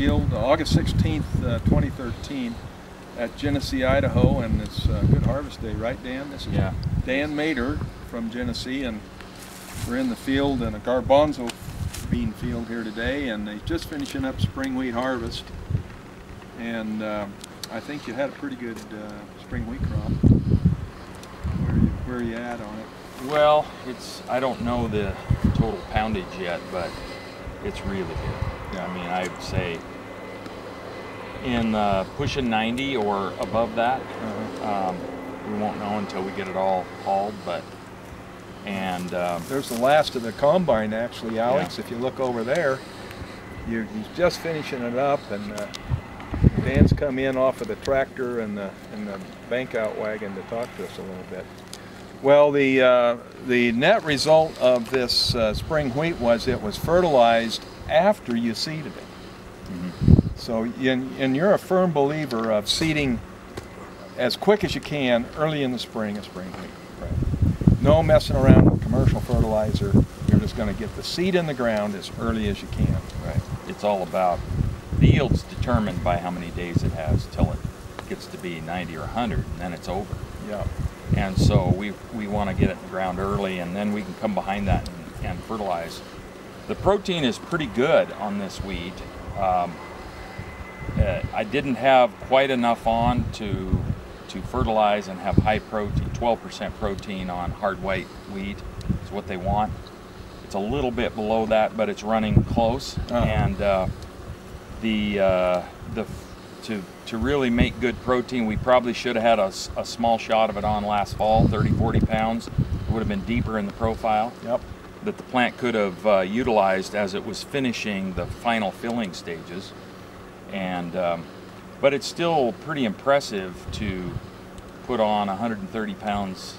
field August 16th, 2013 at Genesee, Idaho, and it's a good harvest day, right, Dan? This is Dan Mater from Genesee, and we're in the field in a Garbonzo bean field here today, and they're just finishing up spring wheat harvest. And I think you had a pretty good spring wheat crop. Where are you at on it? Well, I don't know the total poundage yet, but it's really good. Yeah. I mean, I'd say in pushing 90 or above that. We won't know until we get it all hauled, but there's the last of the combine, actually, Alex. Yeah. If you look over there, he's just finishing it up, and Dan's come in off of the tractor and the bank out wagon to talk to us a little bit. Well, the net result of this spring wheat was it was fertilized after you seeded it. Mm-hmm. So, and you're a firm believer of seeding as quick as you can early in the spring of spring wheat. Right. No messing around with commercial fertilizer. You're just going to get the seed in the ground as early as you can. Right. It's all about the yield's determined by how many days it has till it gets to be 90 or 100, and then it's over. Yeah. And so we want to get it in the ground early, and then we can come behind that and fertilize. The protein is pretty good on this wheat. I didn't have quite enough on to fertilize and have high protein, 12% protein on hard white wheat is what they want. It's a little bit below that, but it's running close. And to really make good protein, we probably should have had a small shot of it on last fall, 30-40 pounds. It would have been deeper in the profile. Yep. That the plant could have utilized as it was finishing the final filling stages. And but it's still pretty impressive to put on 130 pounds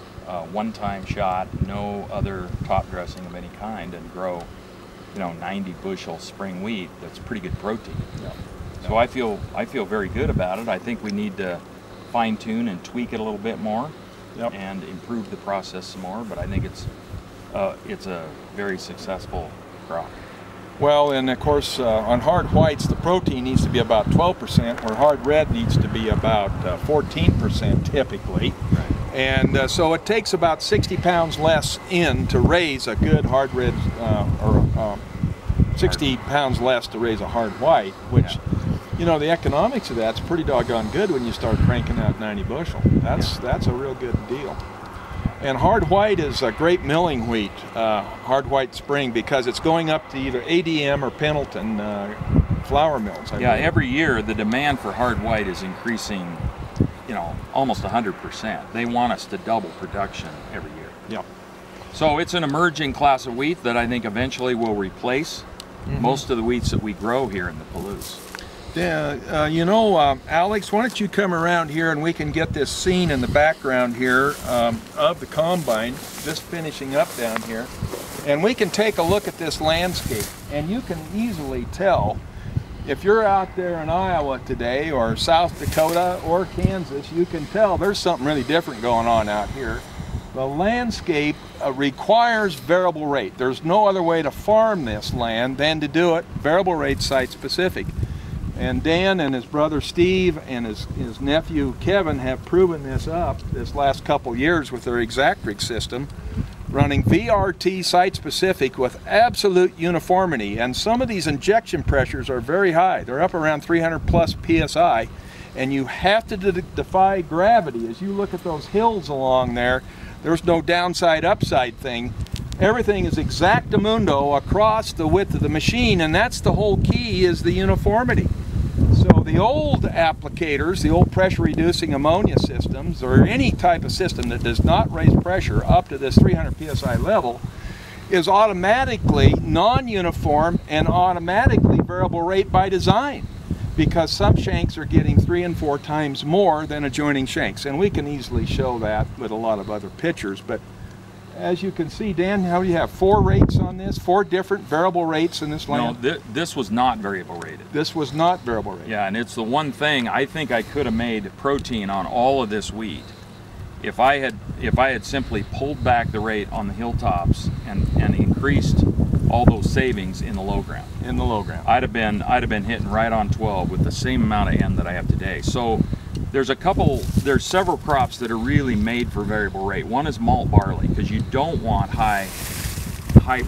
one-time shot, no other top dressing of any kind, and grow, 90 bushel spring wheat. That's pretty good protein. Yeah. So I feel very good about it. I think we need to fine-tune and tweak it a little bit more. Yep. And improve the process some more. But I think it's a very successful crop. Well, and of course, on hard whites, the protein needs to be about 12%, where hard red needs to be about 14% typically. Right. And so it takes about 60 pounds less in to raise a good hard red, 60 pounds less to raise a hard white, which, the economics of that's pretty doggone good when you start cranking out 90 bushel. That's a real good deal. And hard white is a great milling wheat, hard white spring, because it's going up to either ADM or Pendleton flour mills. Every year the demand for hard white is increasing, almost 100%. They want us to double production every year. Yeah. So it's an emerging class of wheat that I think eventually will replace most of the wheats that we grow here in the Palouse. Yeah, Alex, why don't you come around here and we can get this scene in the background here of the combine, just finishing up down here, and we can take a look at this landscape, and you can easily tell if you're out there in Iowa today or South Dakota or Kansas, you can tell there's something really different going on out here. The landscape requires variable rate. There's no other way to farm this land than to do it variable rate site specific. And Dan and his brother Steve and his nephew Kevin have proven this up this last couple years with their Exactrix system, running VRT site-specific with absolute uniformity. And some of these injection pressures are very high. They're up around 300 plus PSI, and you have to defy gravity. As you look at those hills along there, there's no downside upside thing. Everything is exactamundo across the width of the machine, and that's the whole key, is the uniformity. So the old applicators, the old pressure reducing ammonia systems, or any type of system that does not raise pressure up to this 300 psi level, is automatically non-uniform and automatically variable rate by design, because some shanks are getting 3 and 4 times more than adjoining shanks. And we can easily show that with a lot of other pictures. But as you can see, Dan, how do you have 4 rates on this? 4 different variable rates in this land? No, this was not variable rated. This was not variable rated. Yeah, and it's the one thing I think I could have made protein on all of this wheat if I had simply pulled back the rate on the hilltops and increased all those savings in the low ground. In the low ground. I'd have been hitting right on 12 with the same amount of N that I have today. So there's several crops that are really made for variable rate. One is malt barley, because you don't want high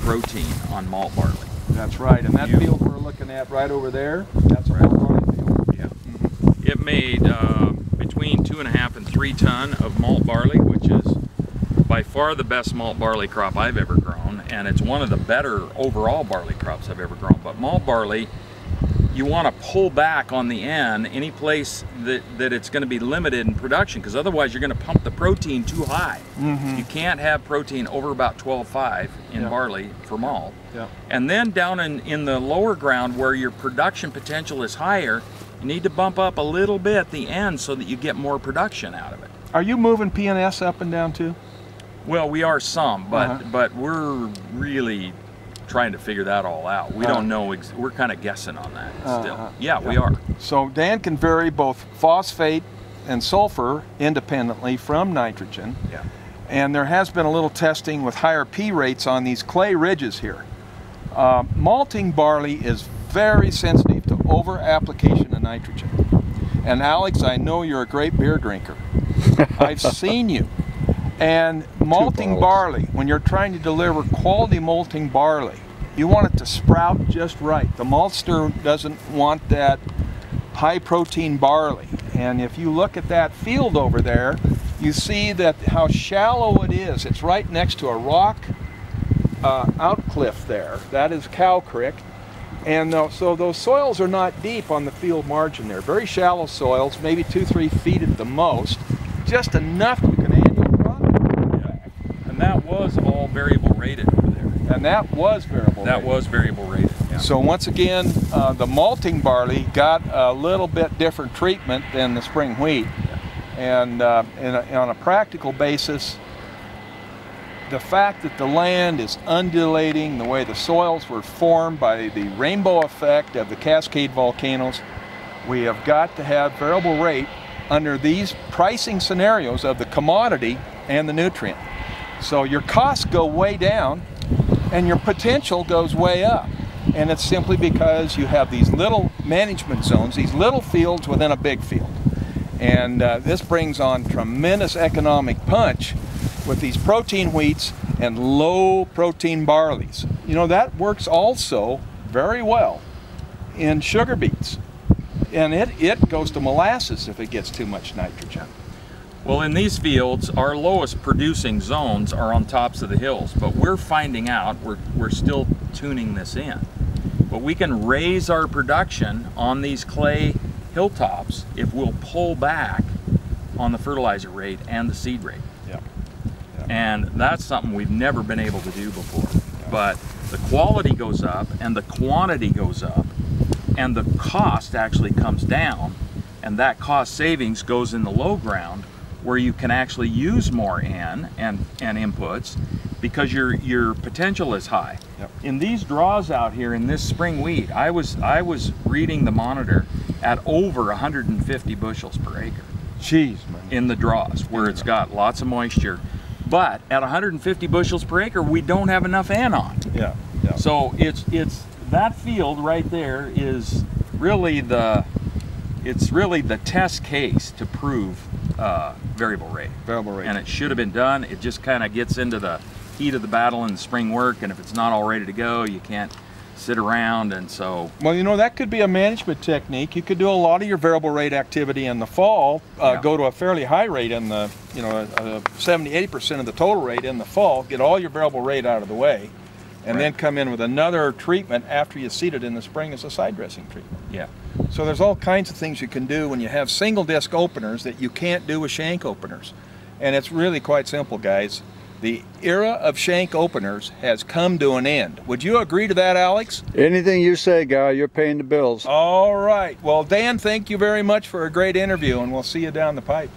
protein on malt barley. That's right, and that field we're looking at right over there, that's a malt barley field. Yeah. Mm-hmm. It made between 2.5 and 3 ton of malt barley, which is by far the best malt barley crop I've ever grown, and it's one of the better overall barley crops I've ever grown. But malt barley, you want to pull back on the N any place that it's going to be limited in production, because otherwise you're going to pump the protein too high. Mm-hmm. You can't have protein over about 12.5 in barley for malt. Yeah. And then down in the lower ground where your production potential is higher, you need to bump up a little bit the N so that you get more production out of it. Are you moving PNS up and down too? Well, we are some, but we're really trying to figure that all out. We don't know, we're kind of guessing on that still. Yeah, we are. So Dan can vary both phosphate and sulfur independently from nitrogen. Yeah. And there has been a little testing with higher P rates on these clay ridges here. Malting barley is very sensitive to over application of nitrogen. And Alex, I know you're a great beer drinker. I've seen you. And malting barley, when you're trying to deliver quality malting barley, you want it to sprout just right. The maltster doesn't want that high protein barley. And if you look at that field over there, you see that how shallow it is. It's right next to a rock outcliff there. That is Cow Creek. And so those soils are not deep on the field margin there. Very shallow soils, maybe 2-3 feet at the most. Just enough to an annual crop. And that was all variable rated over there. And that was variable rated. That was variable rated, yeah. So once again, the malting barley got a little bit different treatment than the spring wheat. And on a practical basis, the fact that the land is undulating, the way the soils were formed by the rainbow effect of the Cascade volcanoes, we have got to have variable rate under these pricing scenarios of the commodity and the nutrient. So your costs go way down and your potential goes way up. And it's simply because you have these little management zones, these little fields within a big field. And this brings on tremendous economic punch with these protein wheats and low protein barleys. You know, that works also very well in sugar beets. And it goes to molasses if it gets too much nitrogen. Well, in these fields, our lowest producing zones are on tops of the hills, but we're finding out, we're still tuning this in, but we can raise our production on these clay hilltops if we'll pull back on the fertilizer rate and the seed rate. Yeah. And that's something we've never been able to do before. Yeah. But the quality goes up and the quantity goes up and the cost actually comes down, and that cost savings goes in the low ground where you can actually use more N and inputs because your potential is high. Yep. In these draws out here in this spring wheat, I was reading the monitor at over 150 bushels per acre. Jeez, man. In the draws where it's got lots of moisture. But at 150 bushels per acre, we don't have enough N on. Yeah. Yeah. So it's that field right there is really the test case to prove variable rate. Variable rate. And it should have been done. It just kind of gets into the heat of the battle in the spring work, and if it's not all ready to go, you can't sit around. And so, well, you know, that could be a management technique. You could do a lot of your variable rate activity in the fall, go to a fairly high rate in the, 70-80% of the total rate in the fall, get all your variable rate out of the way, and then come in with another treatment after you seed it in the spring as a side dressing treatment. Yeah. So there's all kinds of things you can do when you have single disc openers that you can't do with shank openers. And it's really quite simple, guys. The era of shank openers has come to an end. Would you agree to that, Alex? Anything you say, Guy, you're paying the bills. All right. Well, Dan, thank you very much for a great interview, and we'll see you down the pipe.